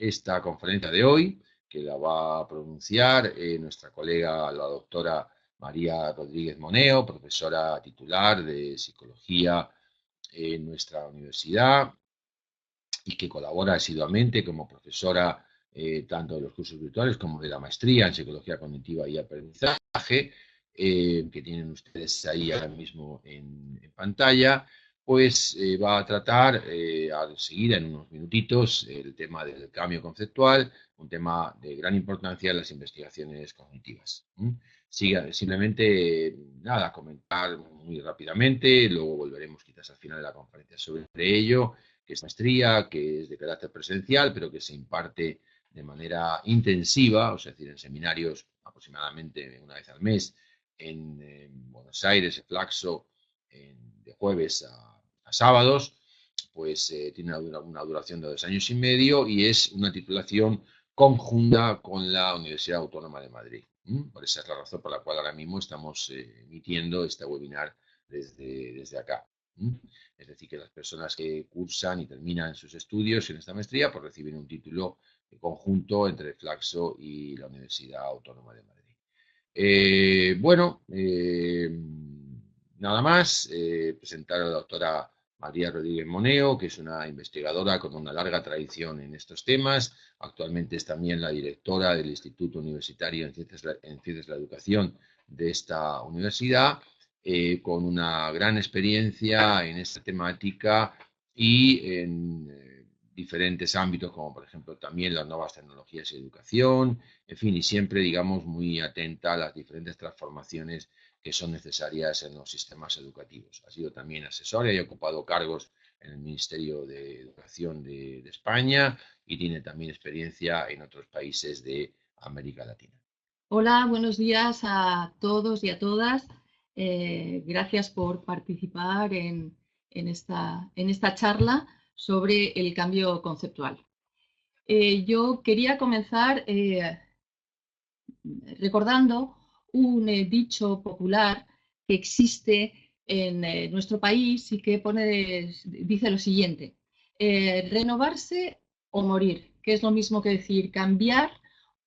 esta conferencia de hoy, que la va a pronunciar nuestra colega, la doctora María Rodríguez Moneo, profesora titular de Psicología en nuestra universidad y que colabora asiduamente como profesora tanto de los cursos virtuales como de la maestría en Psicología Cognitiva y Aprendizaje, que tienen ustedes ahí ahora mismo en pantalla, pues va a tratar a seguir en unos minutitos el tema del cambio conceptual, un tema de gran importancia en las investigaciones cognitivas. Simplemente, nada, comentar muy rápidamente, luego volveremos quizás al final de la conferencia sobre ello, que es maestría, que es de carácter presencial, pero que se imparte de manera intensiva, o sea, es decir, en seminarios aproximadamente una vez al mes en Buenos Aires, en Flaxo, de jueves a sábados, pues tiene una duración de 2 años y medio y es una titulación conjunta con la Universidad Autónoma de Madrid. Por esa es la razón por la cual ahora mismo estamos emitiendo este webinar desde acá. Es decir, que las personas que cursan y terminan sus estudios en esta maestría pues reciben un título conjunto entre Flaxo y la Universidad Autónoma de Madrid. Nada más, presentar a la doctora María Rodríguez Moneo, que es una investigadora con una larga tradición en estos temas. Actualmente es también la directora del Instituto Universitario en Ciencias de la Educación de esta universidad, con una gran experiencia en esta temática y en diferentes ámbitos, como por ejemplo también las nuevas tecnologías y educación, en fin, y siempre, digamos, muy atenta a las diferentes transformaciones que son necesarias en los sistemas educativos. Ha sido también asesora y ha ocupado cargos en el Ministerio de Educación de España y tiene también experiencia en otros países de América Latina. Hola, buenos días a todos y a todas. Gracias por participar en esta charla sobre el cambio conceptual. Yo quería comenzar recordando un dicho popular que existe en nuestro país y que dice lo siguiente: renovarse o morir, que es lo mismo que decir cambiar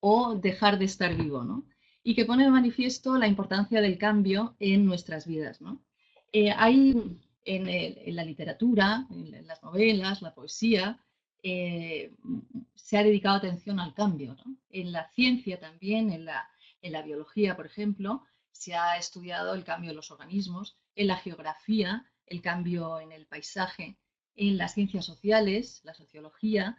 o dejar de estar vivo, ¿no? Y que pone de manifiesto la importancia del cambio en nuestras vidas, ¿no? Hay en la literatura, en las novelas, la poesía, se ha dedicado atención al cambio, ¿no? En la ciencia también, en la biología, por ejemplo, se ha estudiado el cambio de los organismos, en la geografía, el cambio en el paisaje, en las ciencias sociales, la sociología,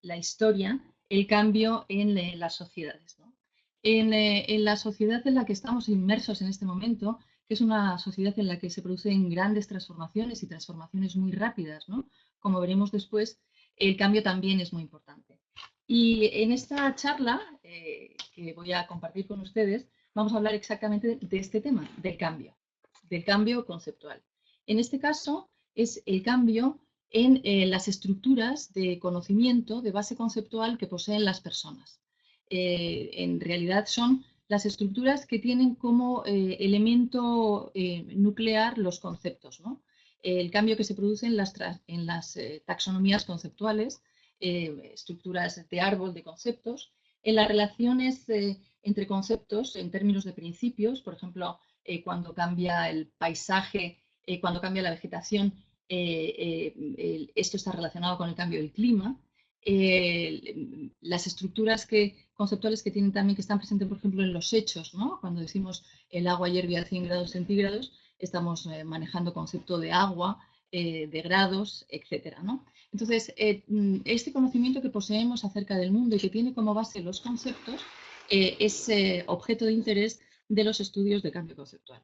la historia, el cambio en las sociedades, ¿no? En la sociedad en la que estamos inmersos en este momento, que es una sociedad en la que se producen grandes transformaciones y transformaciones muy rápidas, ¿no? Como veremos después, el cambio también es muy importante. Y en esta charla que voy a compartir con ustedes, vamos a hablar exactamente de este tema, del cambio conceptual. En este caso, es el cambio en las estructuras de conocimiento, de base conceptual que poseen las personas. En realidad son las estructuras que tienen como elemento nuclear los conceptos, ¿no? El cambio que se produce en las taxonomías conceptuales, estructuras de árbol de conceptos, en las relaciones entre conceptos en términos de principios, por ejemplo, cuando cambia el paisaje, cuando cambia la vegetación, esto está relacionado con el cambio del clima. Las estructuras conceptuales que tienen también, que están presentes, por ejemplo, en los hechos, ¿no? Cuando decimos el agua hierve a 100 grados centígrados, estamos manejando concepto de agua, de grados, etcétera, ¿no? Entonces, este conocimiento que poseemos acerca del mundo y que tiene como base los conceptos es objeto de interés de los estudios de cambio conceptual.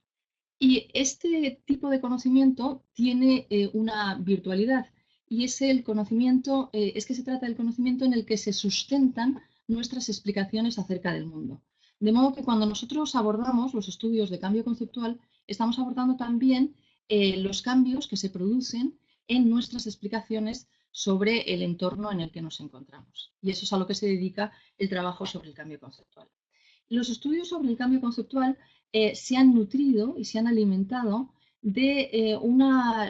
Y este tipo de conocimiento tiene una virtualidad y es el conocimiento, es que se trata del conocimiento en el que se sustentan nuestras explicaciones acerca del mundo. De modo que cuando nosotros abordamos los estudios de cambio conceptual, estamos abordando también los cambios que se producen en nuestras explicaciones sobre el entorno en el que nos encontramos. Y eso es a lo que se dedica el trabajo sobre el cambio conceptual. Los estudios sobre el cambio conceptual se han nutrido y se han alimentado de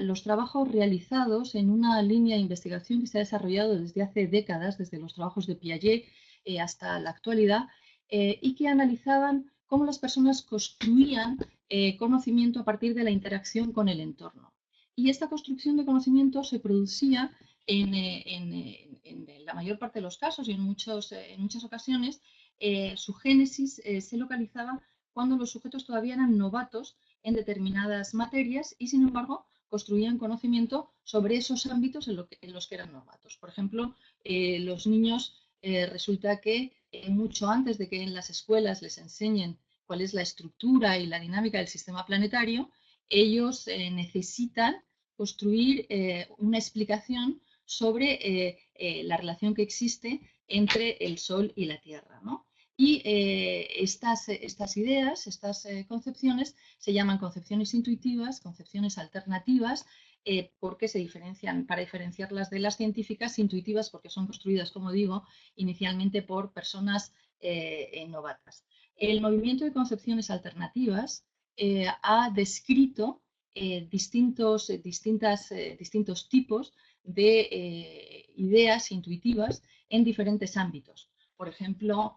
los trabajos realizados en una línea de investigación que se ha desarrollado desde hace décadas, desde los trabajos de Piaget hasta la actualidad, y que analizaban cómo las personas construían conocimiento a partir de la interacción con el entorno. Y esta construcción de conocimiento se producía en la mayor parte de los casos y en muchas ocasiones, su génesis se localizaba cuando los sujetos todavía eran novatos en determinadas materias y, sin embargo, construían conocimiento sobre esos ámbitos en los que eran novatos. Por ejemplo, los niños resulta que mucho antes de que en las escuelas les enseñen cuál es la estructura y la dinámica del sistema planetario, ellos necesitan construir una explicación sobre la relación que existe entre el Sol y la Tierra, ¿no? Y estas ideas, estas concepciones, se llaman concepciones intuitivas, concepciones alternativas, porque se diferencian, para diferenciarlas de las científicas, intuitivas porque son construidas, como digo, inicialmente por personas novatas. El movimiento de concepciones alternativas ha descrito distintos tipos de ideas intuitivas en diferentes ámbitos. Por ejemplo,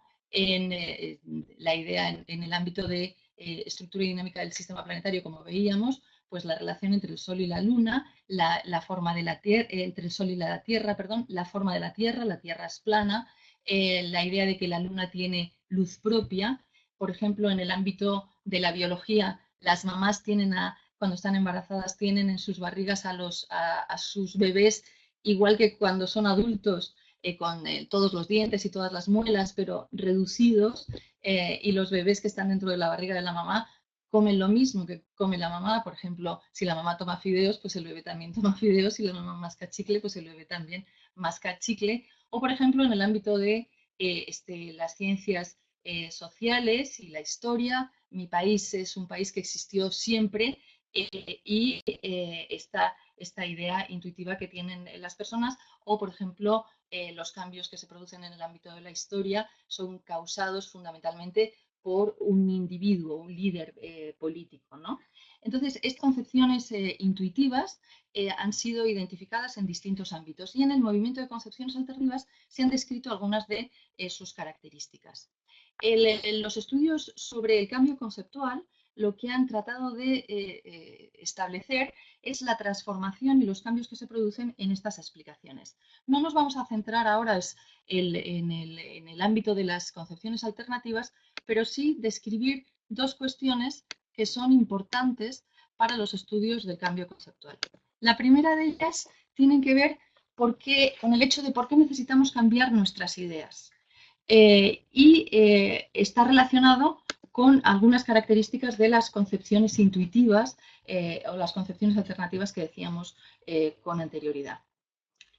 la idea en el ámbito de estructura y dinámica del sistema planetario, como veíamos, pues la relación entre el Sol y la Luna, la forma de la Tierra, entre el Sol y la Tierra, perdón, la forma de la Tierra es plana, la idea de que la Luna tiene luz propia. Por ejemplo, en el ámbito de la biología, las mamás cuando están embarazadas, tienen en sus barrigas a sus bebés, igual que cuando son adultos, con todos los dientes y todas las muelas, pero reducidos, y los bebés que están dentro de la barriga de la mamá comen lo mismo que come la mamá. Por ejemplo, si la mamá toma fideos, pues el bebé también toma fideos, si la mamá masca chicle, pues el bebé también masca chicle. O, por ejemplo, en el ámbito de las ciencias sociales y la historia, mi país es un país que existió siempre, y esta idea intuitiva que tienen las personas. O, por ejemplo, los cambios que se producen en el ámbito de la historia son causados fundamentalmente por un individuo, un líder político, ¿no? Entonces, estas concepciones intuitivas han sido identificadas en distintos ámbitos, y en el movimiento de concepciones alternativas se han descrito algunas de sus características. Los estudios sobre el cambio conceptual lo que han tratado de establecer es la transformación y los cambios que se producen en estas explicaciones. No nos vamos a centrar ahora en el ámbito de las concepciones alternativas, pero sí describir dos cuestiones que son importantes para los estudios del cambio conceptual. La primera de ellas tiene que ver con el hecho de por qué necesitamos cambiar nuestras ideas. Está relacionado con algunas características de las concepciones intuitivas o las concepciones alternativas que decíamos con anterioridad.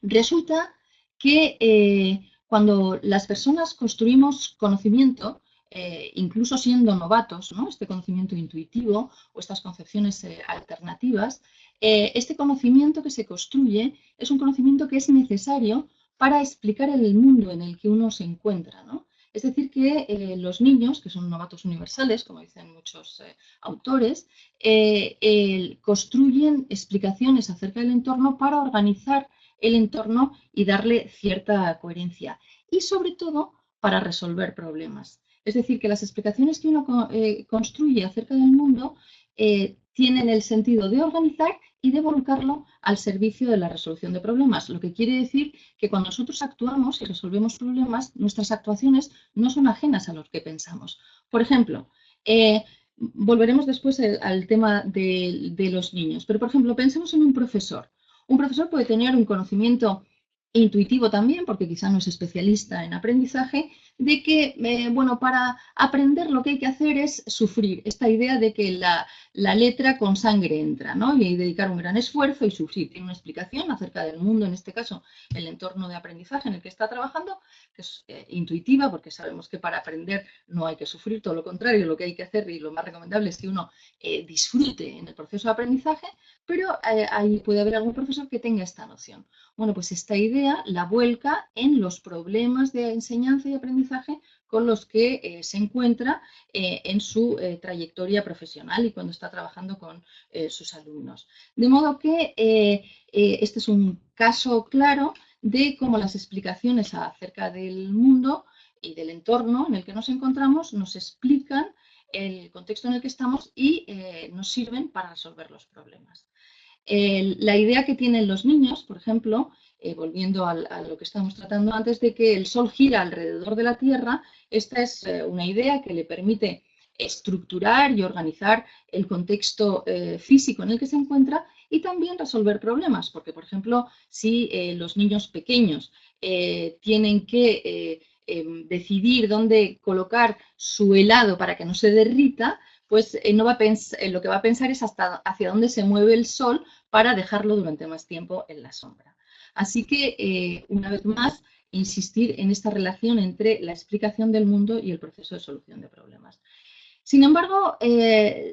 Resulta que cuando las personas construimos conocimiento, incluso siendo novatos, ¿no?, este conocimiento intuitivo o estas concepciones alternativas, este conocimiento que se construye es un conocimiento que es necesario para explicar el mundo en el que uno se encuentra, ¿no? Es decir, que los niños, que son novatos universales, como dicen muchos autores, construyen explicaciones acerca del entorno para organizar el entorno y darle cierta coherencia. Y sobre todo, para resolver problemas. Es decir, que las explicaciones que uno construye acerca del mundo tienen el sentido de organizar y de volcarlo al servicio de la resolución de problemas. Lo que quiere decir que cuando nosotros actuamos y resolvemos problemas, nuestras actuaciones no son ajenas a lo que pensamos. Por ejemplo, volveremos después al tema de los niños, pero por ejemplo, pensemos en un profesor. Un profesor puede tener un conocimiento intuitivo también, porque quizá no es especialista en aprendizaje, de que, bueno, para aprender lo que hay que hacer es sufrir. Esta idea de que la letra con sangre entra, ¿no? Y dedicar un gran esfuerzo y sufrir. Tiene una explicación acerca del mundo, en este caso, el entorno de aprendizaje en el que está trabajando, que es intuitiva, porque sabemos que para aprender no hay que sufrir, todo lo contrario, lo que hay que hacer y lo más recomendable es que uno disfrute en el proceso de aprendizaje, pero ahí puede haber algún profesor que tenga esta noción. Bueno, pues esta idea la vuelca en los problemas de enseñanza y aprendizaje con los que se encuentra en su trayectoria profesional y cuando está trabajando con sus alumnos. De modo que este es un caso claro de cómo las explicaciones acerca del mundo y del entorno en el que nos encontramos nos explican el contexto en el que estamos y nos sirven para resolver los problemas. La idea que tienen los niños, por ejemplo, volviendo a lo que estábamos tratando antes, de que el Sol gira alrededor de la Tierra, esta es una idea que le permite estructurar y organizar el contexto físico en el que se encuentra y también resolver problemas, porque, por ejemplo, si los niños pequeños tienen que decidir dónde colocar su helado para que no se derrita, pues no va a lo que va a pensar es hacia dónde se mueve el sol para dejarlo durante más tiempo en la sombra. Así que, una vez más, insistir en esta relación entre la explicación del mundo y el proceso de solución de problemas. Sin embargo,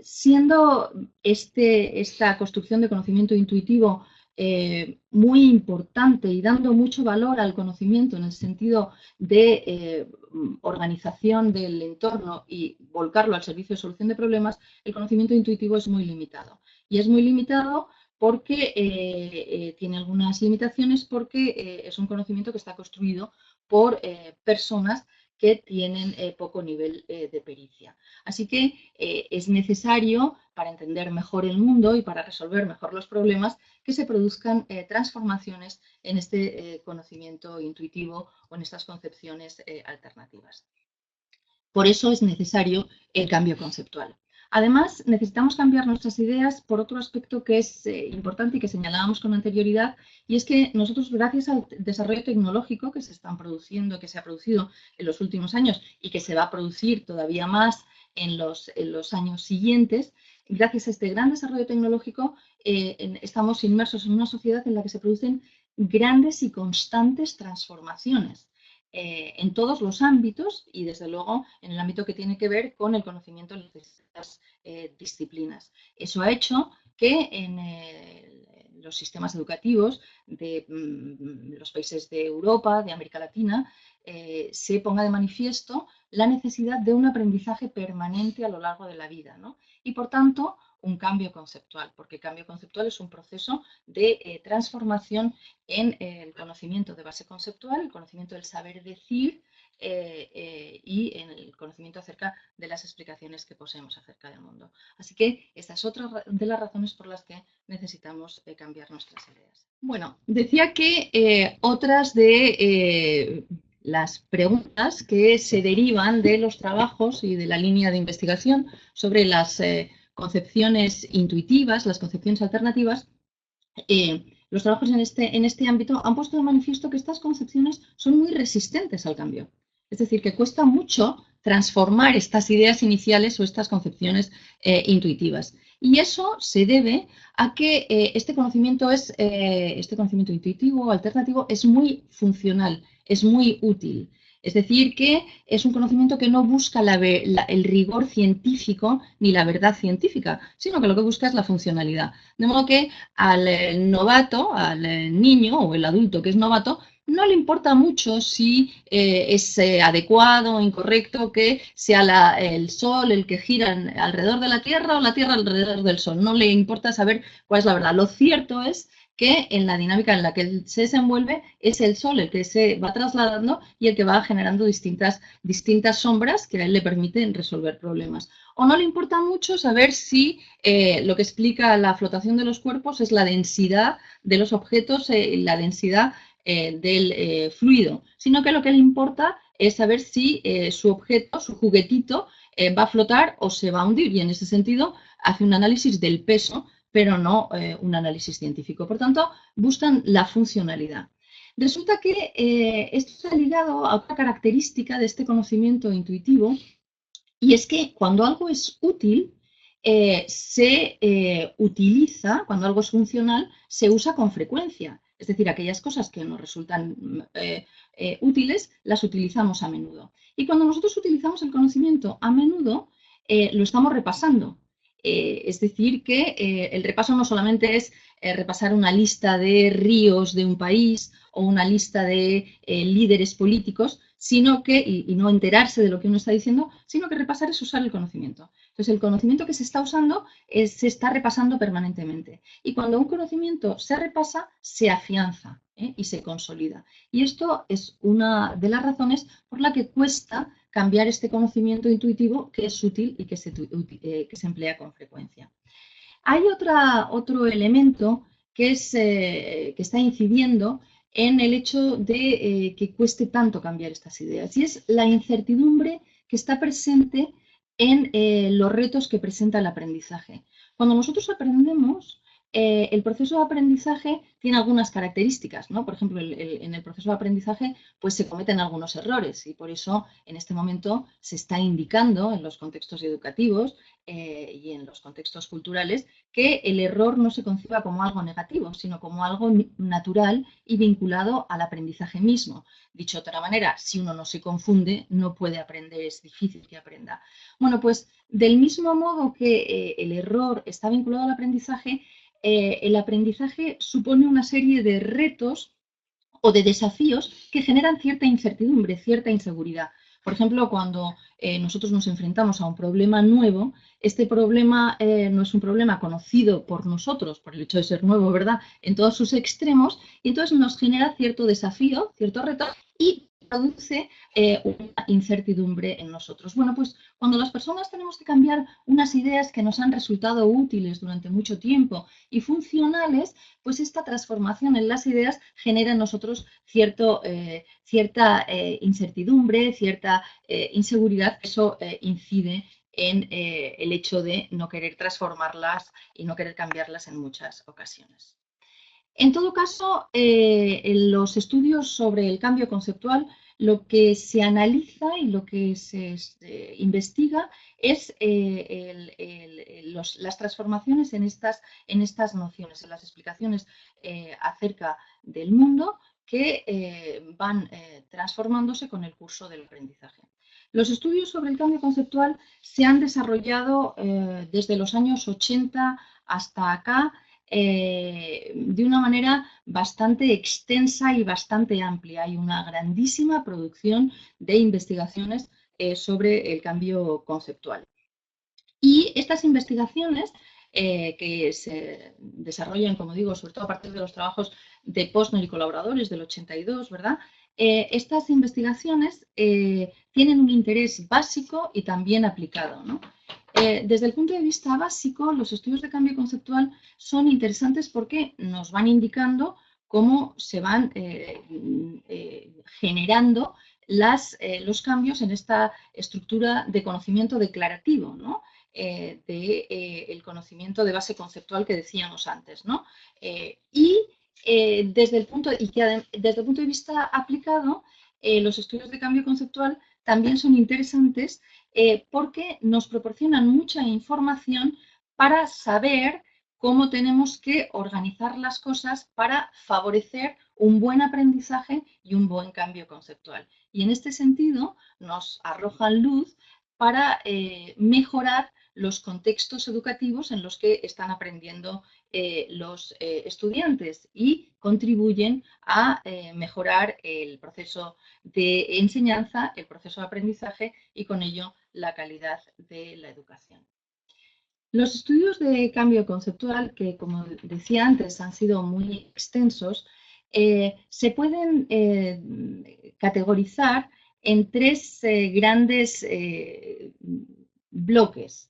siendo esta construcción de conocimiento intuitivo muy importante y dando mucho valor al conocimiento en el sentido de organización del entorno y volcarlo al servicio de solución de problemas, el conocimiento intuitivo es muy limitado. Y es muy limitado porque tiene algunas limitaciones, porque es un conocimiento que está construido por personas que tienen poco nivel de pericia. Así que es necesario, para entender mejor el mundo y para resolver mejor los problemas, que se produzcan transformaciones en este conocimiento intuitivo o en estas concepciones alternativas. Por eso es necesario el cambio conceptual. Además, necesitamos cambiar nuestras ideas por otro aspecto que es importante y que señalábamos con anterioridad, y es que nosotros, gracias al desarrollo tecnológico que se ha producido en los últimos años y que se va a producir todavía más en los años siguientes, gracias a este gran desarrollo tecnológico, estamos inmersos en una sociedad en la que se producen grandes y constantes transformaciones. En todos los ámbitos y, desde luego, en el ámbito que tiene que ver con el conocimiento de estas disciplinas. Eso ha hecho que en los sistemas educativos de los países de Europa, de América Latina, se ponga de manifiesto la necesidad de un aprendizaje permanente a lo largo de la vida, ¿no? Y, por tanto, un cambio conceptual, porque el cambio conceptual es un proceso de transformación en el conocimiento de base conceptual, el conocimiento del saber decir y en el conocimiento acerca de las explicaciones que poseemos acerca del mundo. Así que esta es otra de las razones por las que necesitamos cambiar nuestras ideas. Bueno, decía que otras de las preguntas que se derivan de los trabajos y de la línea de investigación sobre las concepciones intuitivas, las concepciones alternativas, los trabajos en este ámbito han puesto de manifiesto que estas concepciones son muy resistentes al cambio. Es decir, que cuesta mucho transformar estas ideas iniciales o estas concepciones intuitivas. Y eso se debe a que este conocimiento intuitivo, alternativo, es muy funcional, es muy útil. Es decir, que es un conocimiento que no busca el rigor científico ni la verdad científica, sino que lo que busca es la funcionalidad. De modo que al novato, al niño o el adulto que es novato, no le importa mucho si es adecuado o incorrecto que sea el Sol el que gira alrededor de la Tierra o la Tierra alrededor del Sol. No le importa saber cuál es la verdad. Lo cierto es que en la dinámica en la que él se desenvuelve es el Sol el que se va trasladando y el que va generando distintas sombras que a él le permiten resolver problemas. O no le importa mucho saber si lo que explica la flotación de los cuerpos es la densidad de los objetos, la densidad del fluido, sino que lo que le importa es saber si su objeto, su juguetito, va a flotar o se va a hundir, y en ese sentido hace un análisis del peso, pero no un análisis científico. Por tanto, buscan la funcionalidad. Resulta que esto está ligado a otra característica de este conocimiento intuitivo, y es que cuando algo es útil, se utiliza, cuando algo es funcional, se usa con frecuencia. Es decir, aquellas cosas que nos resultan útiles, las utilizamos a menudo. Y cuando nosotros utilizamos el conocimiento a menudo, lo estamos repasando. Es decir, que el repaso no solamente es repasar una lista de ríos de un país o una lista de líderes políticos, sino que, y no enterarse de lo que uno está diciendo, sino que repasar es usar el conocimiento. Entonces, el conocimiento que se está usando se está repasando permanentemente. Y cuando un conocimiento se repasa, se afianza y se consolida. Y esto es una de las razones por la que cuesta cambiar este conocimiento intuitivo que es útil y que se emplea con frecuencia. Hay otro elemento que está incidiendo en el hecho de que cueste tanto cambiar estas ideas, y es la incertidumbre que está presente en los retos que presenta el aprendizaje. Cuando nosotros aprendemos, el proceso de aprendizaje tiene algunas características, ¿no? Por ejemplo, en el proceso de aprendizaje pues se cometen algunos errores y por eso en este momento se está indicando en los contextos educativos y en los contextos culturales que el error no se conciba como algo negativo, sino como algo natural y vinculado al aprendizaje mismo. Dicho de otra manera, si uno no se confunde, no puede aprender, es difícil que aprenda. Bueno, pues del mismo modo que el error está vinculado al aprendizaje, el aprendizaje supone una serie de retos o de desafíos que generan cierta incertidumbre, cierta inseguridad. Por ejemplo, cuando nosotros nos enfrentamos a un problema nuevo, este problema no es un problema conocido por nosotros, por el hecho de ser nuevo, ¿verdad?, en todos sus extremos, y entonces nos genera cierto desafío, cierto reto, y produce una incertidumbre en nosotros. Bueno, pues cuando las personas tenemos que cambiar unas ideas que nos han resultado útiles durante mucho tiempo y funcionales, pues esta transformación en las ideas genera en nosotros cierta incertidumbre, cierta inseguridad. Eso incide en el hecho de no querer transformarlas y no querer cambiarlas en muchas ocasiones. En todo caso, en los estudios sobre el cambio conceptual, lo que se analiza y lo que se investiga es las transformaciones en estas nociones, en las explicaciones acerca del mundo que van transformándose con el curso del aprendizaje. Los estudios sobre el cambio conceptual se han desarrollado desde los años 80 hasta acá, de una manera bastante extensa y bastante amplia. Hay una grandísima producción de investigaciones sobre el cambio conceptual. Y estas investigaciones que se desarrollan, como digo, sobre todo a partir de los trabajos de Posner y colaboradores del 82, ¿verdad? Estas investigaciones tienen un interés básico y también aplicado, ¿no? Desde el punto de vista básico, los estudios de cambio conceptual son interesantes porque nos van indicando cómo se van generando los cambios en esta estructura de conocimiento declarativo, ¿no? El conocimiento de base conceptual que decíamos antes, ¿no? Desde el punto de vista aplicado, los estudios de cambio conceptual también son interesantes porque nos proporcionan mucha información para saber cómo tenemos que organizar las cosas para favorecer un buen aprendizaje y un buen cambio conceptual. Y en este sentido nos arrojan luz para mejorar los contextos educativos en los que están aprendiendo los estudiantes y contribuyen a mejorar el proceso de enseñanza, el proceso de aprendizaje y con ello la calidad de la educación. Los estudios de cambio conceptual, que como decía antes han sido muy extensos, se pueden categorizar en tres grandes bloques.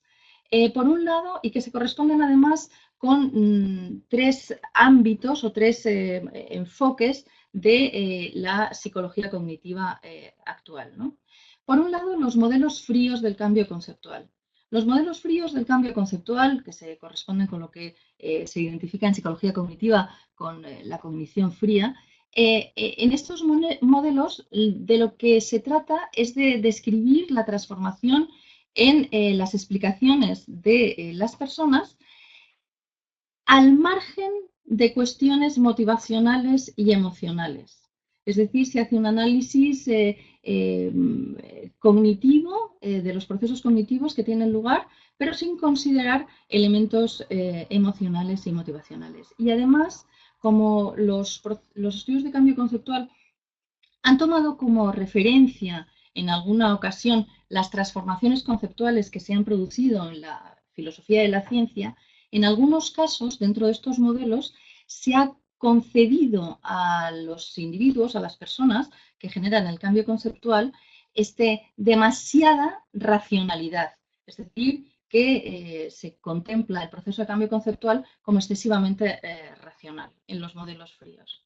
Por un lado, y que se corresponden además con tres ámbitos o tres enfoques de la psicología cognitiva actual, ¿no? Por un lado, los modelos fríos del cambio conceptual. Los modelos fríos del cambio conceptual, que se corresponden con lo que se identifica en psicología cognitiva con la cognición fría, en estos modelos de lo que se trata es de describir la transformación en las explicaciones de las personas al margen de cuestiones motivacionales y emocionales. Es decir, se hace un análisis cognitivo de los procesos cognitivos que tienen lugar, pero sin considerar elementos emocionales y motivacionales. Y además, como los estudios de cambio conceptual han tomado como referencia en alguna ocasión las transformaciones conceptuales que se han producido en la filosofía de la ciencia. En algunos casos, dentro de estos modelos, se ha concedido a los individuos, a las personas que generan el cambio conceptual, demasiada racionalidad. Es decir, que se contempla el proceso de cambio conceptual como excesivamente racional en los modelos fríos.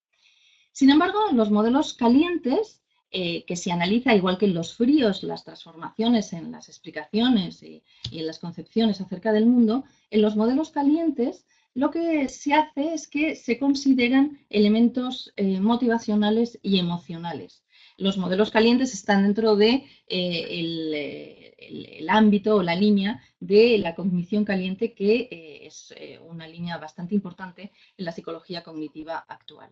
Sin embargo, en los modelos calientes, que se analiza igual que en los fríos las transformaciones en las explicaciones y en las concepciones acerca del mundo, en los modelos calientes lo que se hace es que se consideran elementos motivacionales y emocionales. Los modelos calientes están dentro de el ámbito o la línea de la cognición caliente, que es una línea bastante importante en la psicología cognitiva actual.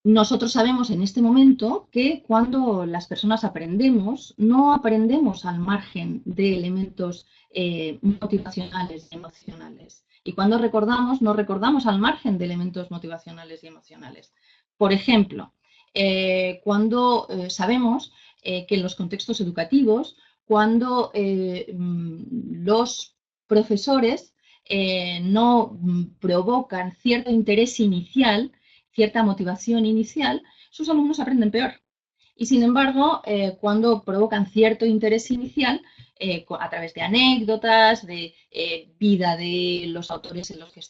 Nosotros sabemos en este momento que cuando las personas aprendemos, no aprendemos al margen de elementos motivacionales y emocionales. Y cuando recordamos, no recordamos al margen de elementos motivacionales y emocionales. Por ejemplo, cuando sabemos que en los contextos educativos, cuando los profesores no provocan cierto interés inicial, cierta motivación inicial, sus alumnos aprenden peor. Y sin embargo, cuando provocan cierto interés inicial, a través de anécdotas, de vida de los autores en los que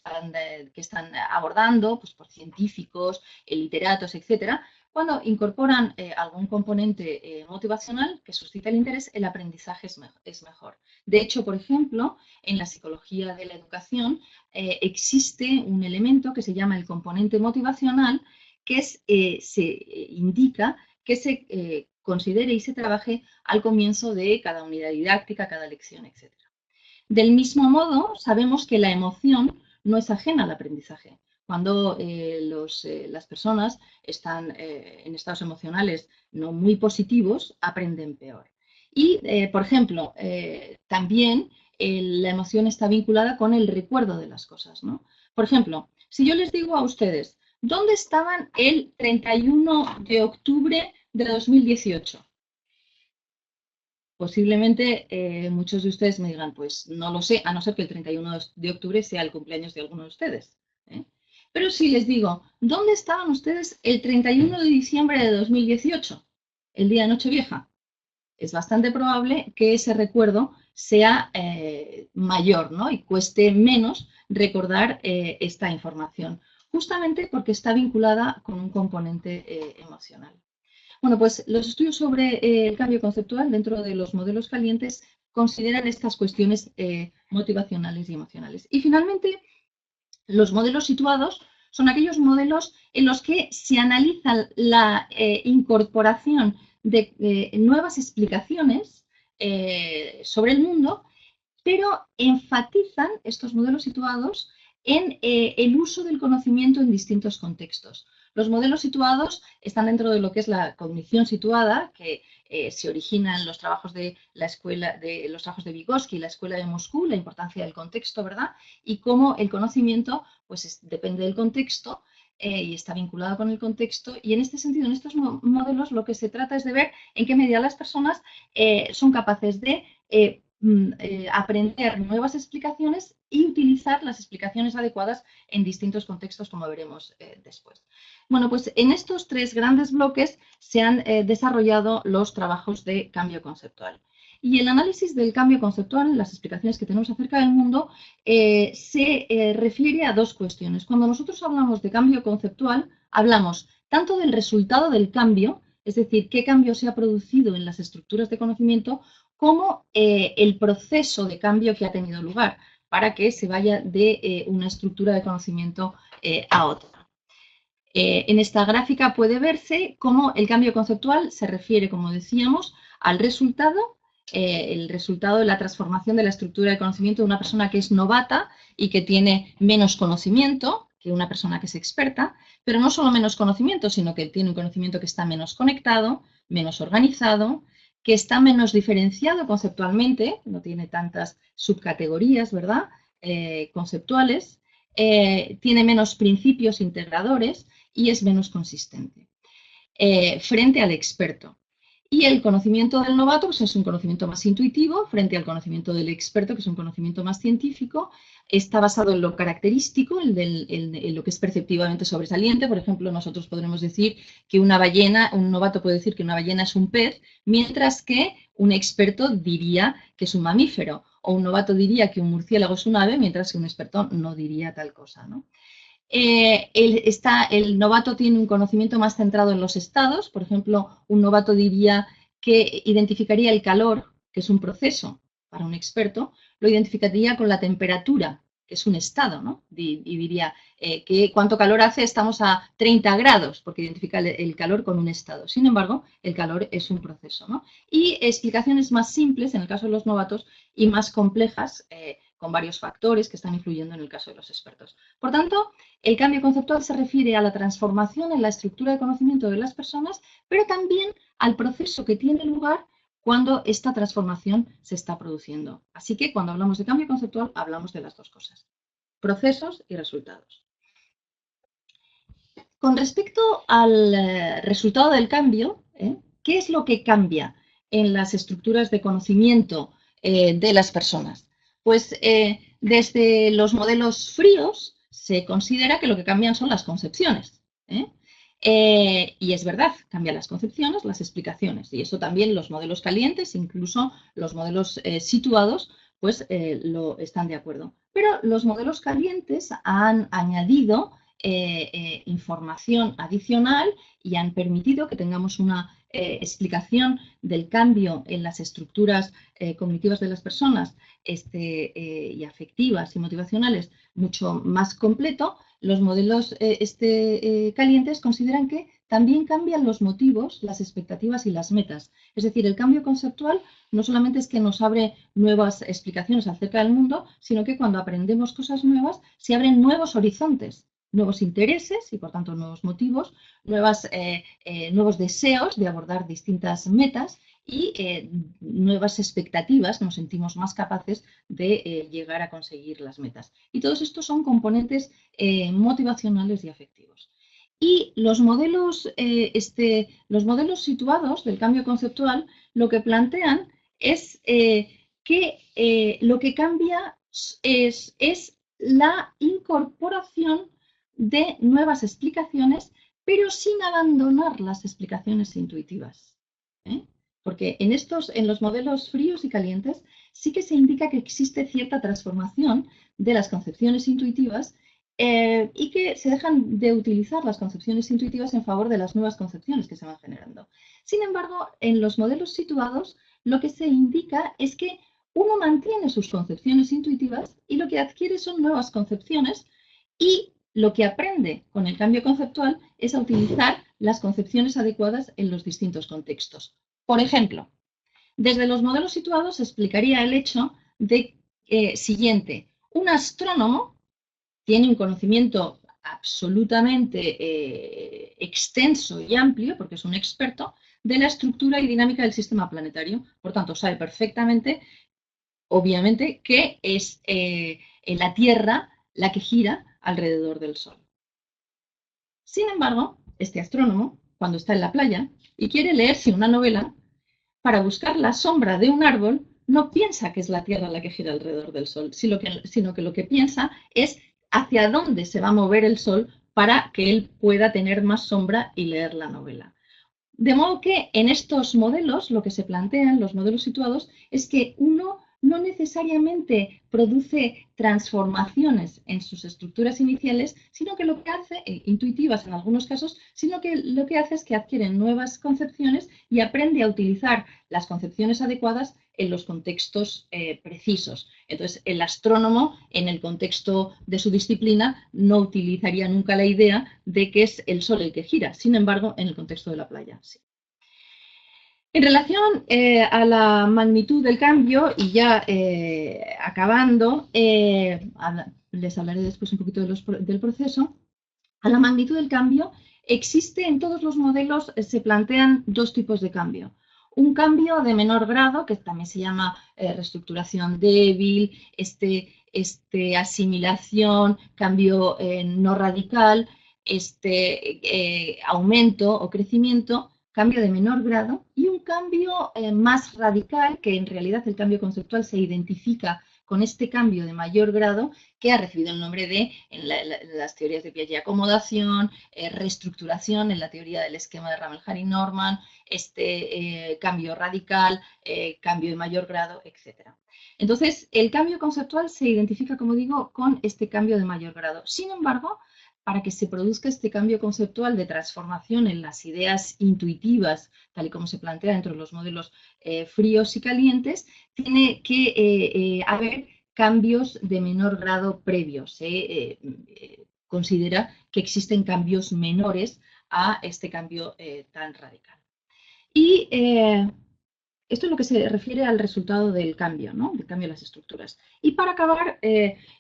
están abordando, pues por científicos, literatos, etcétera, cuando incorporan algún componente motivacional que suscita el interés, el aprendizaje es mejor. De hecho, por ejemplo, en la psicología de la educación existe un elemento que se llama el componente motivacional, que se indica que se considere y se trabaje al comienzo de cada unidad didáctica, cada lección, etc. Del mismo modo, sabemos que la emoción no es ajena al aprendizaje. Cuando las personas están en estados emocionales no muy positivos, aprenden peor. Y, por ejemplo, también la emoción está vinculada con el recuerdo de las cosas, ¿no? Por ejemplo, si yo les digo a ustedes, ¿dónde estaban el 31 de octubre de 2018? Posiblemente muchos de ustedes me digan, pues no lo sé, a no ser que el 31 de octubre sea el cumpleaños de alguno de ustedes. Pero si les digo, ¿dónde estaban ustedes el 31 de diciembre de 2018? El día de Nochevieja. Es bastante probable que ese recuerdo sea mayor, ¿no? Y cueste menos recordar esta información, justamente porque está vinculada con un componente emocional. Bueno, pues los estudios sobre el cambio conceptual dentro de los modelos calientes consideran estas cuestiones motivacionales y emocionales. Y finalmente, los modelos situados son aquellos modelos en los que se analiza la incorporación de nuevas explicaciones sobre el mundo, pero enfatizan estos modelos situados en el uso del conocimiento en distintos contextos. Los modelos situados están dentro de lo que es la cognición situada, que se origina en los trabajos de la escuela, los trabajos de Vygotsky, la escuela de Moscú, la importancia del contexto, ¿verdad? Y cómo el conocimiento, pues depende del contexto y está vinculado con el contexto. Y en este sentido, en estos modelos, lo que se trata es de ver en qué medida las personas son capaces de aprender nuevas explicaciones y utilizar las explicaciones adecuadas en distintos contextos, como veremos después. Bueno, pues en estos tres grandes bloques se han desarrollado los trabajos de cambio conceptual. Y el análisis del cambio conceptual, las explicaciones que tenemos acerca del mundo, se refiere a dos cuestiones. Cuando nosotros hablamos de cambio conceptual, hablamos tanto del resultado del cambio, es decir, qué cambio se ha producido en las estructuras de conocimiento, como el proceso de cambio que ha tenido lugar para que se vaya de una estructura de conocimiento a otra. En esta gráfica puede verse cómo el cambio conceptual se refiere, como decíamos, al resultado, el resultado de la transformación de la estructura de conocimiento de una persona que es novata y que tiene menos conocimiento que una persona que es experta, pero no solo menos conocimiento, sino que tiene un conocimiento que está menos conectado, menos organizado, que está menos diferenciado conceptualmente, no tiene tantas subcategorías, ¿verdad?, conceptuales, tiene menos principios integradores y es menos consistente. frente al experto. Y el conocimiento del novato pues, es un conocimiento más intuitivo frente al conocimiento del experto, que es un conocimiento más científico. Está basado en lo característico, en lo que es perceptivamente sobresaliente. Por ejemplo, nosotros podremos decir que una ballena, un novato puede decir que una ballena es un pez, mientras que un experto diría que es un mamífero. O un novato diría que un murciélago es un ave, mientras que un experto no diría tal cosa, ¿no? El novato tiene un conocimiento más centrado en los estados. Por ejemplo, un novato diría que identificaría el calor, que es un proceso para un experto, lo identificaría con la temperatura, que es un estado, ¿no? Y diría que cuánto calor hace, estamos a 30 grados, porque identifica el calor con un estado. Sin embargo, el calor es un proceso, ¿no? Y explicaciones más simples, en el caso de los novatos, y más complejas, con varios factores que están influyendo en el caso de los expertos. Por tanto, el cambio conceptual se refiere a la transformación en la estructura de conocimiento de las personas, pero también al proceso que tiene lugar cuando esta transformación se está produciendo. Así que cuando hablamos de cambio conceptual, hablamos de las dos cosas, procesos y resultados. Con respecto al resultado del cambio, ¿qué es lo que cambia en las estructuras de conocimiento de las personas? Pues desde los modelos fríos se considera que lo que cambian son las concepciones. Y es verdad, cambian las concepciones, las explicaciones. Y eso también los modelos calientes, incluso los modelos situados, pues lo están de acuerdo. Pero los modelos calientes han añadido información adicional y han permitido que tengamos una explicación del cambio en las estructuras cognitivas de las personas y afectivas y motivacionales mucho más completo. Los modelos calientes consideran que también cambian los motivos, las expectativas y las metas. Es decir, el cambio conceptual no solamente es que nos abre nuevas explicaciones acerca del mundo, sino que cuando aprendemos cosas nuevas se abren nuevos horizontes, nuevos intereses y, por tanto, nuevos motivos, nuevos deseos de abordar distintas metas y nuevas expectativas, nos sentimos más capaces de llegar a conseguir las metas. Y todos estos son componentes motivacionales y afectivos. Y los modelos situados del cambio conceptual lo que plantean es que lo que cambia es la incorporación de nuevas explicaciones, pero sin abandonar las explicaciones intuitivas. Porque en los modelos fríos y calientes sí que se indica que existe cierta transformación de las concepciones intuitivas y que se dejan de utilizar las concepciones intuitivas en favor de las nuevas concepciones que se van generando. Sin embargo, en los modelos situados lo que se indica es que uno mantiene sus concepciones intuitivas y lo que adquiere son nuevas concepciones y lo que aprende con el cambio conceptual es a utilizar las concepciones adecuadas en los distintos contextos. Por ejemplo, desde los modelos situados se explicaría el hecho de siguiente: un astrónomo tiene un conocimiento absolutamente extenso y amplio, porque es un experto, de la estructura y dinámica del sistema planetario. Por tanto, sabe perfectamente, obviamente, que es la Tierra la que gira alrededor del Sol. Sin embargo, este astrónomo, cuando está en la playa y quiere leerse una novela, para buscar la sombra de un árbol, no piensa que es la Tierra la que gira alrededor del Sol, sino que lo que piensa es hacia dónde se va a mover el Sol para que él pueda tener más sombra y leer la novela. De modo que en estos modelos, lo que se plantea en los modelos situados es que uno no necesariamente produce transformaciones en sus estructuras iniciales, sino que lo que hace, intuitivas en algunos casos, sino que lo que hace es que adquiere nuevas concepciones y aprende a utilizar las concepciones adecuadas en los contextos precisos. Entonces, el astrónomo, en el contexto de su disciplina, no utilizaría nunca la idea de que es el Sol el que gira. Sin embargo, en el contexto de la playa, sí. En relación a la magnitud del cambio, y ya acabando, les hablaré después un poquito del proceso. A la magnitud del cambio, existe en todos los modelos, se plantean dos tipos de cambio. Un cambio de menor grado, que también se llama reestructuración débil, asimilación, cambio no radical, aumento o crecimiento, cambio de menor grado, y un cambio más radical, que en realidad el cambio conceptual se identifica con este cambio de mayor grado, que ha recibido el nombre de, en las teorías de Piaget, acomodación, reestructuración en la teoría del esquema de Ramel-Harry-Norman, cambio radical, cambio de mayor grado, etc. Entonces, el cambio conceptual se identifica, como digo, con este cambio de mayor grado. Sin embargo, para que se produzca este cambio conceptual de transformación en las ideas intuitivas, tal y como se plantea dentro de los modelos fríos y calientes, tiene que haber cambios de menor grado previos. Se considera que existen cambios menores a este cambio tan radical. Y esto es lo que se refiere al resultado del cambio, ¿no? Del cambio de las estructuras. Y para acabar,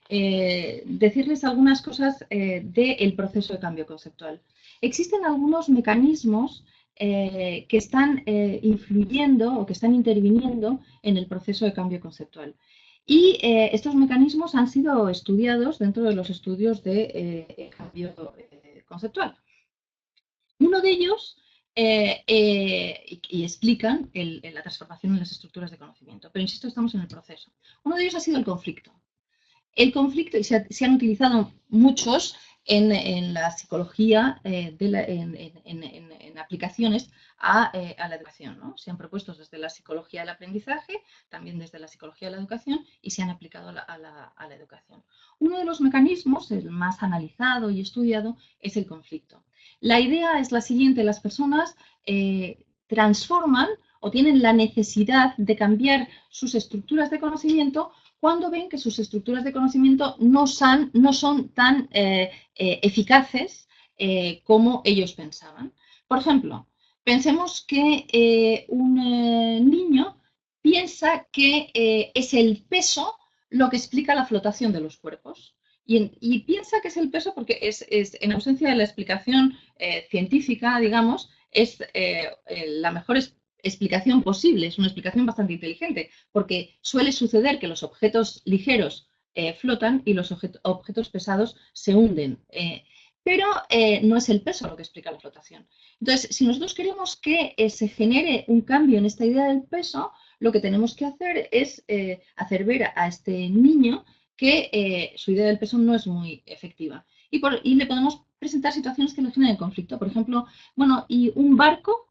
decirles algunas cosas del proceso de cambio conceptual. Existen algunos mecanismos que están influyendo o que están interviniendo en el proceso de cambio conceptual. Y estos mecanismos han sido estudiados dentro de los estudios de cambio conceptual. Uno de ellos y explican la transformación en las estructuras de conocimiento. Pero insisto, estamos en el proceso. Uno de ellos ha sido el conflicto. El conflicto, y se han utilizado muchos en la psicología, en aplicaciones a la educación, ¿no? Se han propuesto desde la psicología del aprendizaje, también desde la psicología de la educación, y se han aplicado a la educación. Uno de los mecanismos, el más analizado y estudiado, es el conflicto. La idea es la siguiente: las personas transforman o tienen la necesidad de cambiar sus estructuras de conocimiento cuando ven que sus estructuras de conocimiento no son tan eficaces como ellos pensaban. Por ejemplo, pensemos que un niño piensa que es el peso lo que explica la flotación de los cuerpos. Y piensa que es el peso porque en ausencia de la explicación científica, digamos, es la mejor explicación posible, es una explicación bastante inteligente, porque suele suceder que los objetos ligeros flotan y los objetos pesados se hunden. Pero no es el peso lo que explica la flotación. Entonces, si nosotros queremos que se genere un cambio en esta idea del peso, lo que tenemos que hacer es hacer ver a este niño que su idea del peso no es muy efectiva. Y le podemos presentar situaciones que le generen conflicto. Por ejemplo, bueno, ¿y un barco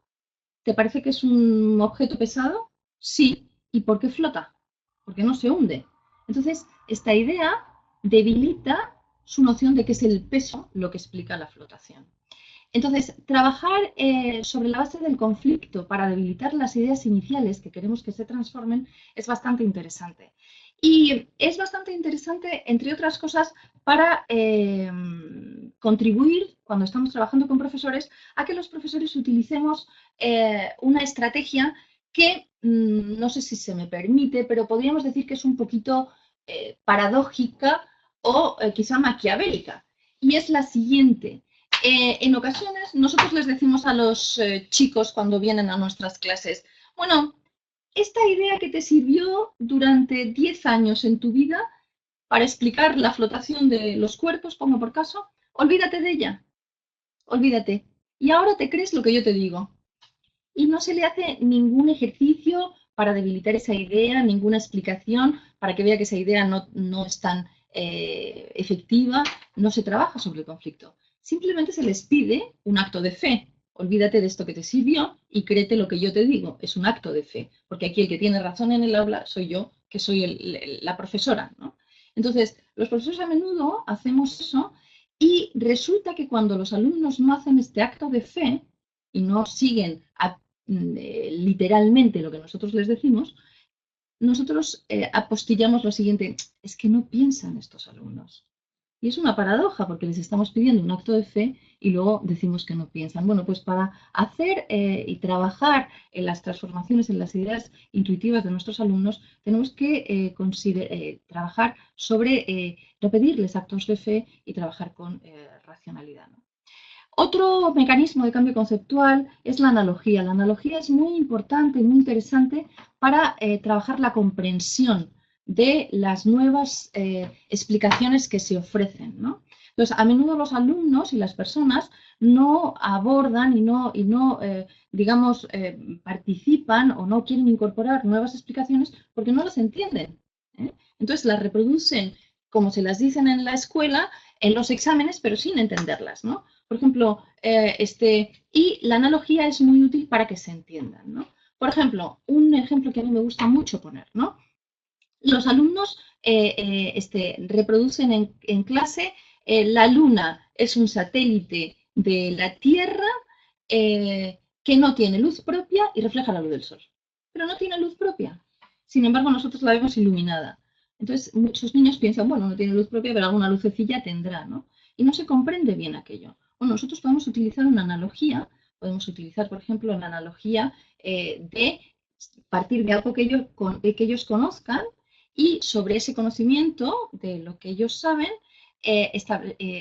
te parece que es un objeto pesado? Sí. ¿Y por qué flota? Porque no se hunde. Entonces, esta idea debilita su noción de que es el peso lo que explica la flotación. Entonces, trabajar sobre la base del conflicto para debilitar las ideas iniciales que queremos que se transformen es bastante interesante. Y es bastante interesante, entre otras cosas, para contribuir, cuando estamos trabajando con profesores, a que los profesores utilicemos una estrategia que, no sé si se me permite, pero podríamos decir que es un poquito paradójica o quizá maquiavélica. Y es la siguiente. En ocasiones nosotros les decimos a los chicos cuando vienen a nuestras clases: bueno, esta idea que te sirvió durante 10 años en tu vida para explicar la flotación de los cuerpos, pongo por caso, olvídate de ella, olvídate. Y ahora te crees lo que yo te digo. Y no se le hace ningún ejercicio para debilitar esa idea, ninguna explicación para que vea que esa idea no es tan efectiva, no se trabaja sobre el conflicto. Simplemente se les pide un acto de fe. Olvídate de esto que te sirvió y créete lo que yo te digo. Es un acto de fe, porque aquí el que tiene razón en el aula soy yo, que soy la profesora, ¿no? Entonces, los profesores a menudo hacemos eso y resulta que cuando los alumnos no hacen este acto de fe y no siguen literalmente lo que nosotros les decimos, nosotros apostillamos lo siguiente: es que no piensan estos alumnos. Y es una paradoja, porque les estamos pidiendo un acto de fe y luego decimos que no piensan. Bueno, pues para hacer y trabajar en las transformaciones, en las ideas intuitivas de nuestros alumnos, tenemos que trabajar sobre no pedirles actos de fe y trabajar con racionalidad, ¿no? Otro mecanismo de cambio conceptual es la analogía. La analogía es muy importante y muy interesante para trabajar la comprensión de las nuevas explicaciones que se ofrecen, ¿no? Entonces, a menudo los alumnos y las personas no abordan digamos, participan o no quieren incorporar nuevas explicaciones porque no las entienden, ¿eh? Entonces, las reproducen como se las dicen en la escuela, en los exámenes, pero sin entenderlas, ¿no? Por ejemplo, y la analogía es muy útil para que se entiendan, ¿no? Por ejemplo, un ejemplo que a mí me gusta mucho poner, ¿no? Los alumnos reproducen en clase la Luna es un satélite de la Tierra que no tiene luz propia y refleja la luz del Sol. Pero no tiene luz propia. Sin embargo, nosotros la vemos iluminada. Entonces, muchos niños piensan, bueno, no tiene luz propia, pero alguna lucecilla tendrá, ¿no? Y no se comprende bien aquello. Bueno, nosotros podemos utilizar una analogía, podemos utilizar, por ejemplo, la analogía de partir de algo que ellos conozcan y sobre ese conocimiento de lo que ellos saben,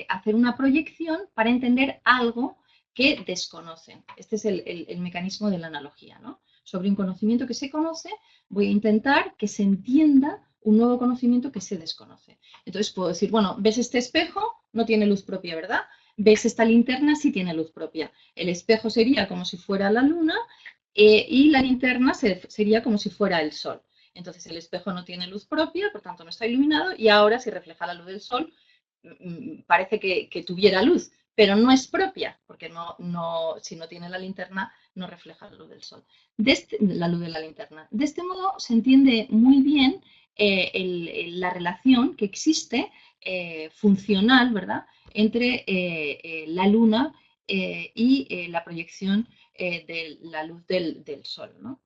hacer una proyección para entender algo que desconocen. Este es el mecanismo de la analogía, ¿no? Sobre un conocimiento que se conoce, voy a intentar que se entienda un nuevo conocimiento que se desconoce. Entonces puedo decir, bueno, ¿ves este espejo? No tiene luz propia, ¿verdad? ¿Ves esta linterna? Sí tiene luz propia. El espejo sería como si fuera la luna y la linterna sería como si fuera el sol. Entonces el espejo no tiene luz propia, por tanto no está iluminado, y ahora si refleja la luz del sol, parece que tuviera luz, pero no es propia, porque si no tiene la linterna, no refleja la luz del sol. La luz de la linterna. De este modo se entiende muy bien la relación que existe funcional, ¿verdad?, entre la luna y la proyección de la luz del sol, ¿no?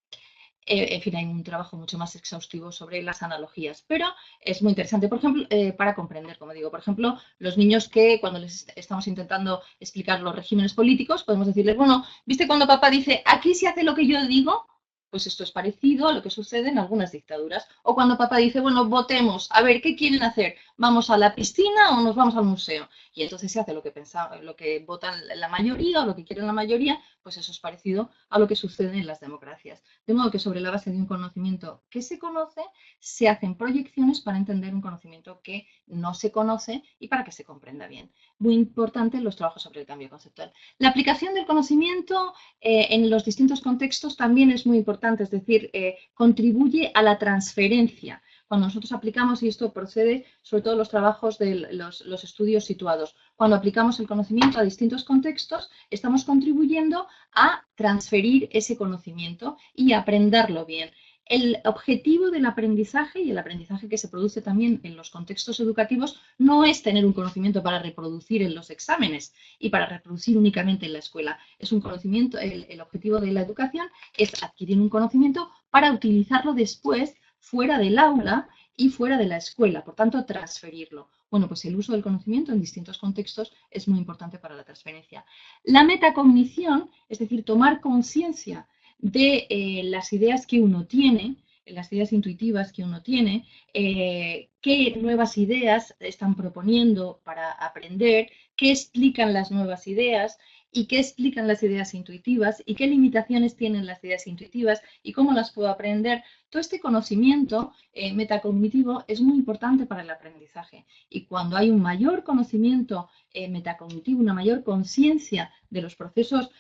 En fin, hay un trabajo mucho más exhaustivo sobre las analogías, pero es muy interesante, por ejemplo, para comprender, como digo, por ejemplo, los niños que cuando les estamos intentando explicar los regímenes políticos, podemos decirles, bueno, ¿viste cuando papá dice, aquí se hace lo que yo digo? Pues esto es parecido a lo que sucede en algunas dictaduras. O cuando papá dice, bueno, votemos, a ver, ¿qué quieren hacer? ¿Vamos a la piscina o nos vamos al museo? Y entonces se hace lo que votan la mayoría o lo que quieren la mayoría, pues eso es parecido a lo que sucede en las democracias. De modo que sobre la base de un conocimiento que se conoce, se hacen proyecciones para entender un conocimiento que no se conoce y para que se comprenda bien. Muy importante los trabajos sobre el cambio conceptual. La aplicación del conocimiento en los distintos contextos también es muy importante, es decir, contribuye a la transferencia. Cuando nosotros aplicamos, y esto procede sobre todo en los trabajos de los estudios situados, cuando aplicamos el conocimiento a distintos contextos, estamos contribuyendo a transferir ese conocimiento y aprenderlo bien. El objetivo del aprendizaje y el aprendizaje que se produce también en los contextos educativos no es tener un conocimiento para reproducir en los exámenes y para reproducir únicamente en la escuela. Es un conocimiento, el objetivo de la educación es adquirir un conocimiento para utilizarlo después fuera del aula y fuera de la escuela, por tanto, transferirlo. Bueno, pues el uso del conocimiento en distintos contextos es muy importante para la transferencia. La metacognición, es decir, tomar conciencia de las ideas que uno tiene, las ideas intuitivas que uno tiene, qué nuevas ideas están proponiendo para aprender, qué explican las nuevas ideas y qué explican las ideas intuitivas y qué limitaciones tienen las ideas intuitivas y cómo las puedo aprender. Todo este conocimiento metacognitivo es muy importante para el aprendizaje y cuando hay un mayor conocimiento metacognitivo, una mayor conciencia de los procesos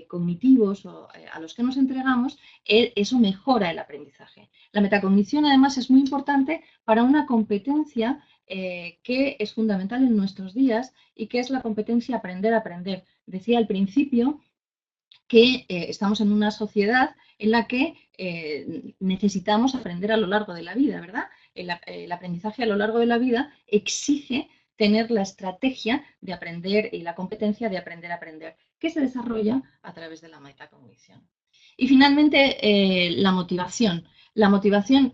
cognitivos a los que nos entregamos, eso mejora el aprendizaje. La metacognición además es muy importante para una competencia que es fundamental en nuestros días y que es la competencia aprender a aprender. Decía al principio que estamos en una sociedad en la que necesitamos aprender a lo largo de la vida, ¿verdad? El aprendizaje a lo largo de la vida exige tener la estrategia de aprender y la competencia de aprender a aprender, que se desarrolla a través de la metacognición. Y finalmente, la motivación. La motivación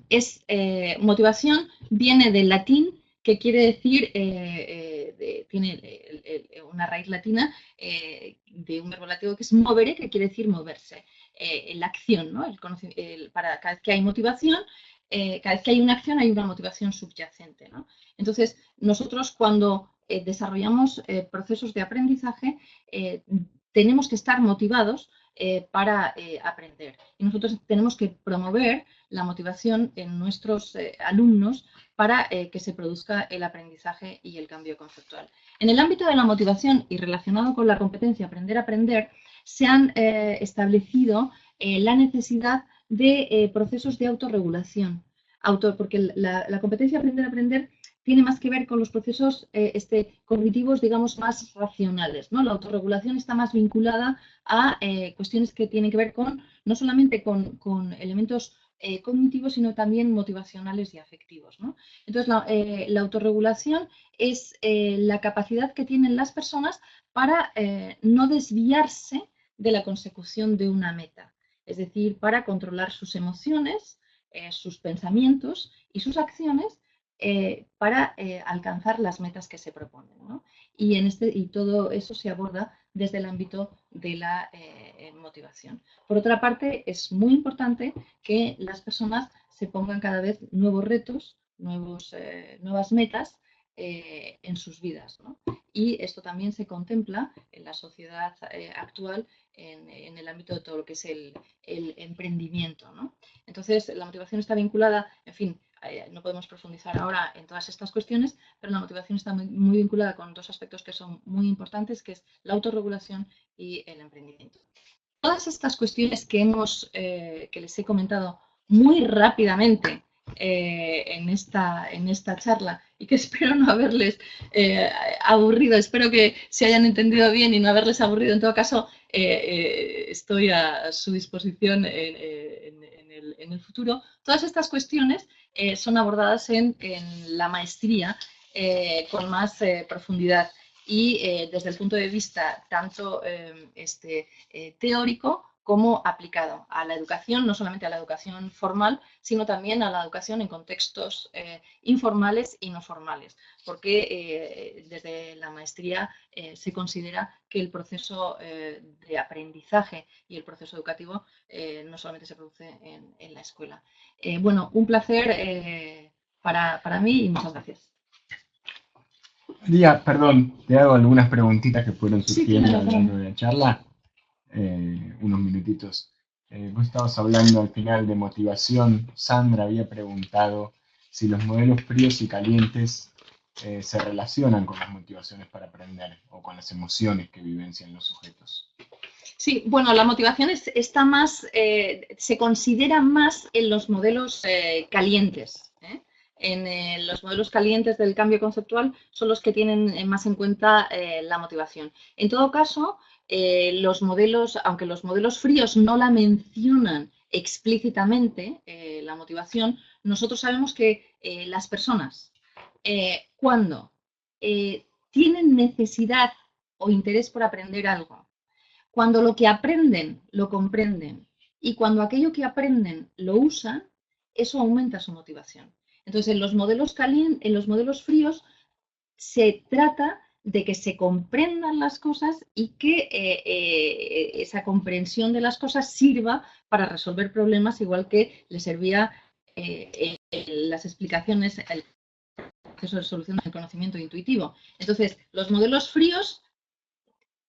motivación viene del latín, que quiere decir, tiene una raíz latina de un verbo latino que es movere, que quiere decir moverse, la acción, ¿no? Para cada vez que hay motivación, cada vez que hay una acción hay una motivación subyacente, ¿no? Entonces, nosotros cuando desarrollamos procesos de aprendizaje, tenemos que estar motivados para aprender. Y nosotros tenemos que promover la motivación en nuestros alumnos para que se produzca el aprendizaje y el cambio conceptual. En el ámbito de la motivación y relacionado con la competencia aprender a aprender, se han establecido la necesidad de procesos de autorregulación. Porque la competencia aprender a aprender tiene más que ver con los procesos cognitivos, digamos, más racionales, ¿no? La autorregulación está más vinculada a cuestiones que tienen que ver con, no solamente con elementos cognitivos, sino también motivacionales y afectivos, ¿no? Entonces, la autorregulación es la capacidad que tienen las personas para no desviarse de la consecución de una meta, es decir, para controlar sus emociones, sus pensamientos y sus acciones para alcanzar las metas que se proponen, ¿no? Y todo eso se aborda desde el ámbito de la motivación. Por otra parte, es muy importante que las personas se pongan cada vez nuevos retos, nuevas metas en sus vidas, ¿no? Y esto también se contempla en la sociedad actual en el ámbito de todo lo que es el emprendimiento, ¿no? Entonces, la motivación está vinculada, en fin, no podemos profundizar ahora en todas estas cuestiones, pero la motivación está muy vinculada con dos aspectos que son muy importantes, que es la autorregulación y el emprendimiento. Todas estas cuestiones que les he comentado muy rápidamente en esta charla y que espero no haberles aburrido, espero que se hayan entendido bien y no haberles aburrido. En todo caso, estoy a su disposición en el futuro. Todas estas cuestiones son abordadas en la maestría con más profundidad y desde el punto de vista tanto teórico como aplicado a la educación, no solamente a la educación formal, sino también a la educación en contextos informales y no formales, porque desde la maestría se considera que el proceso de aprendizaje y el proceso educativo no solamente se produce en la escuela. Bueno, un placer para mí y muchas gracias. María, perdón, te hago algunas preguntitas que fueron surgiendo a lo largo de la charla. Unos minutitos. Vos estabas hablando al final de motivación. Sandra había preguntado si los modelos fríos y calientes se relacionan con las motivaciones para aprender o con las emociones que vivencian los sujetos. Sí, bueno, la motivación está más, se considera más en los modelos calientes. En los modelos calientes del cambio conceptual son los que tienen más en cuenta la motivación. En todo caso, aunque los modelos fríos no la mencionan explícitamente, la motivación, nosotros sabemos que las personas, cuando tienen necesidad o interés por aprender algo, cuando lo que aprenden lo comprenden y cuando aquello que aprenden lo usan, eso aumenta su motivación. Entonces, en los modelos fríos se trata de que se comprendan las cosas y que esa comprensión de las cosas sirva para resolver problemas, igual que le servía las explicaciones, el proceso de solución del conocimiento intuitivo. Entonces, los modelos fríos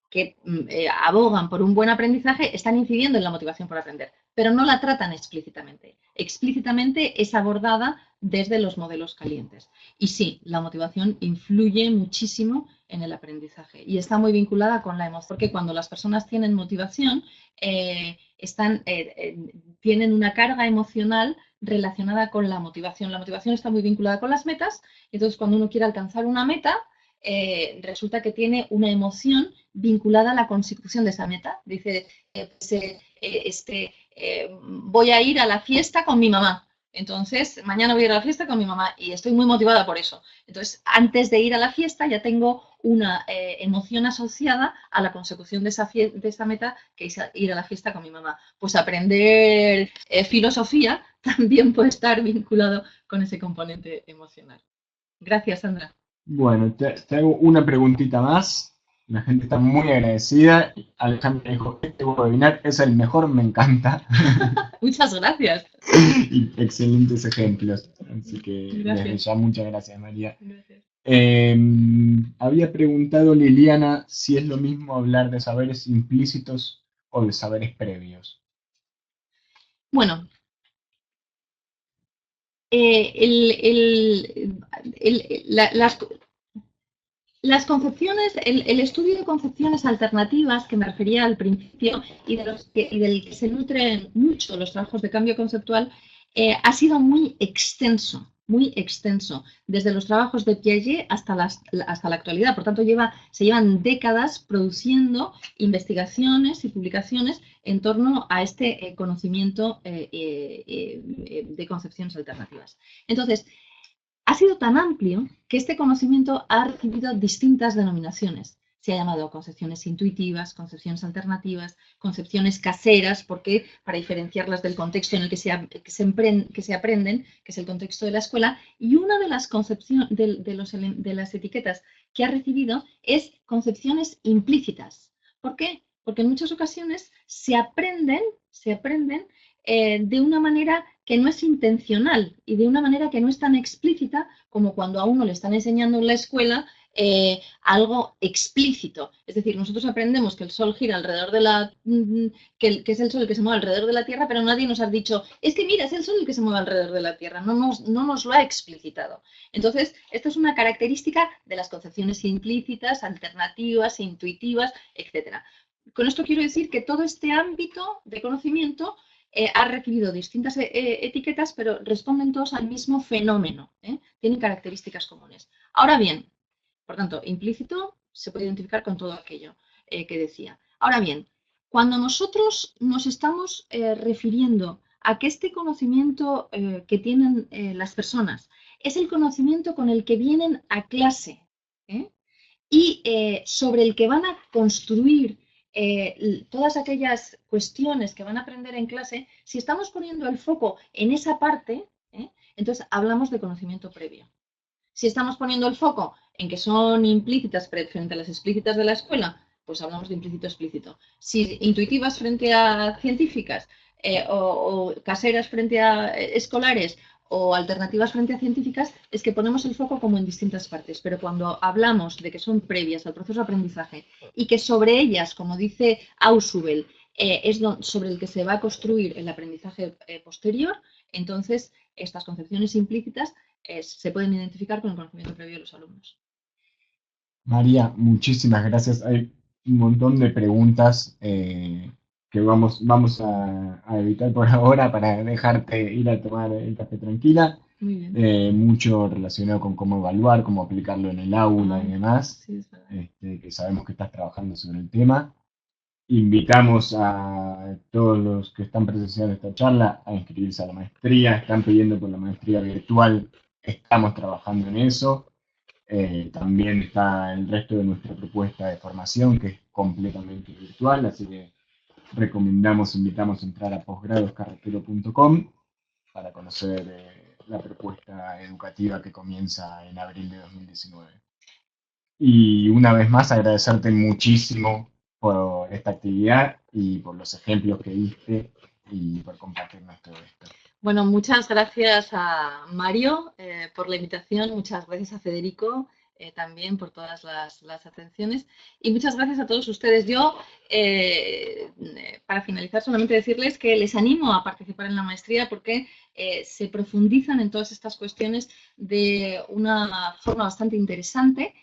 que abogan por un buen aprendizaje están incidiendo en la motivación por aprender, pero no la tratan explícitamente. Explícitamente es abordada desde los modelos calientes. Y sí, la motivación influye muchísimo en el aprendizaje y está muy vinculada con la emoción, porque cuando las personas tienen motivación, tienen una carga emocional relacionada con la motivación. La motivación está muy vinculada con las metas, entonces cuando uno quiere alcanzar una meta, resulta que tiene una emoción vinculada a la consecución de esa meta. Dice, voy a ir a la fiesta con mi mamá. Entonces, mañana voy a ir a la fiesta con mi mamá y estoy muy motivada por eso. Entonces, antes de ir a la fiesta ya tengo una emoción asociada a la consecución de esa meta, que es ir a la fiesta con mi mamá. Pues aprender filosofía también puede estar vinculado con ese componente emocional. Gracias, Sandra. Bueno, te hago una preguntita más. La gente está muy agradecida. Alejandra dijo, este webinar es el mejor, me encanta. Muchas gracias. Y excelentes ejemplos. Así que gracias. Desde ya muchas gracias, María. Gracias. Había preguntado Liliana si es lo mismo hablar de saberes implícitos o de saberes previos. Bueno, las concepciones, el estudio de concepciones alternativas que me refería al principio y del que se nutren mucho los trabajos de cambio conceptual, ha sido muy extenso, desde los trabajos de Piaget hasta la actualidad. Por tanto, se llevan décadas produciendo investigaciones y publicaciones en torno a este conocimiento de concepciones alternativas. Entonces, ha sido tan amplio que este conocimiento ha recibido distintas denominaciones. Se ha llamado concepciones intuitivas, concepciones alternativas, concepciones caseras, porque para diferenciarlas del contexto en el que se aprenden, que es el contexto de la escuela, y una de las concepciones de las etiquetas que ha recibido es concepciones implícitas. ¿Por qué? Porque en muchas ocasiones se aprenden de una manera que no es intencional y de una manera que no es tan explícita como cuando a uno le están enseñando en la escuela algo explícito. Es decir, nosotros aprendemos que el Sol gira alrededor de que es el Sol el que se mueve alrededor de la Tierra, pero nadie nos ha dicho, es que mira, es el Sol el que se mueve alrededor de la Tierra. No nos lo ha explicitado. Entonces, esto es una característica de las concepciones implícitas, alternativas, intuitivas, etc. Con esto quiero decir que todo este ámbito de conocimiento ha recibido distintas etiquetas, pero responden todos al mismo fenómeno. Tienen características comunes. Ahora bien, por tanto, implícito se puede identificar con todo aquello que decía. Ahora bien, cuando nosotros nos estamos refiriendo a que este conocimiento que tienen las personas es el conocimiento con el que vienen a clase y sobre el que van a construir todas aquellas cuestiones que van a aprender en clase, si estamos poniendo el foco en esa parte, entonces hablamos de conocimiento previo. Si estamos poniendo el foco en que son implícitas frente a las explícitas de la escuela, pues hablamos de implícito explícito. Si intuitivas frente a científicas o caseras frente a escolares o alternativas frente a científicas, es que ponemos el foco como en distintas partes. Pero cuando hablamos de que son previas al proceso de aprendizaje y que sobre ellas, como dice Ausubel, es sobre el que se va a construir el aprendizaje posterior, entonces estas concepciones implícitas se pueden identificar con el conocimiento previo de los alumnos. María, muchísimas gracias. Hay un montón de preguntas que vamos a evitar por ahora para dejarte ir a tomar el café tranquila. Muy bien. Mucho relacionado con cómo evaluar, cómo aplicarlo en el aula y demás, Sí, es verdad. que sabemos que estás trabajando sobre el tema. Invitamos a todos los que están presenciando esta charla a inscribirse a la maestría. Están pidiendo por la maestría virtual, estamos trabajando en eso. También está el resto de nuestra propuesta de formación, que es completamente virtual, así que invitamos a entrar a posgradoscarretero.com para conocer la propuesta educativa que comienza en abril de 2019. Y una vez más agradecerte muchísimo por esta actividad y por los ejemplos que diste y por compartirnos todo esto. Bueno, muchas gracias a Mario por la invitación, muchas gracias a Federico también por todas las atenciones y muchas gracias a todos ustedes. Yo, para finalizar, solamente decirles que les animo a participar en la maestría porque se profundizan en todas estas cuestiones de una forma bastante interesante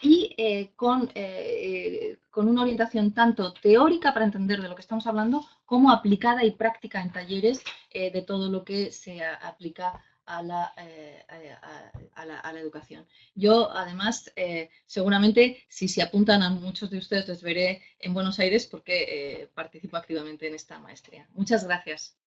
y con una orientación tanto teórica para entender de lo que estamos hablando como aplicada y práctica en talleres de todo lo que se aplica a la educación. Yo, además, seguramente, si se apuntan a muchos de ustedes, les veré en Buenos Aires porque participo activamente en esta maestría. Muchas gracias.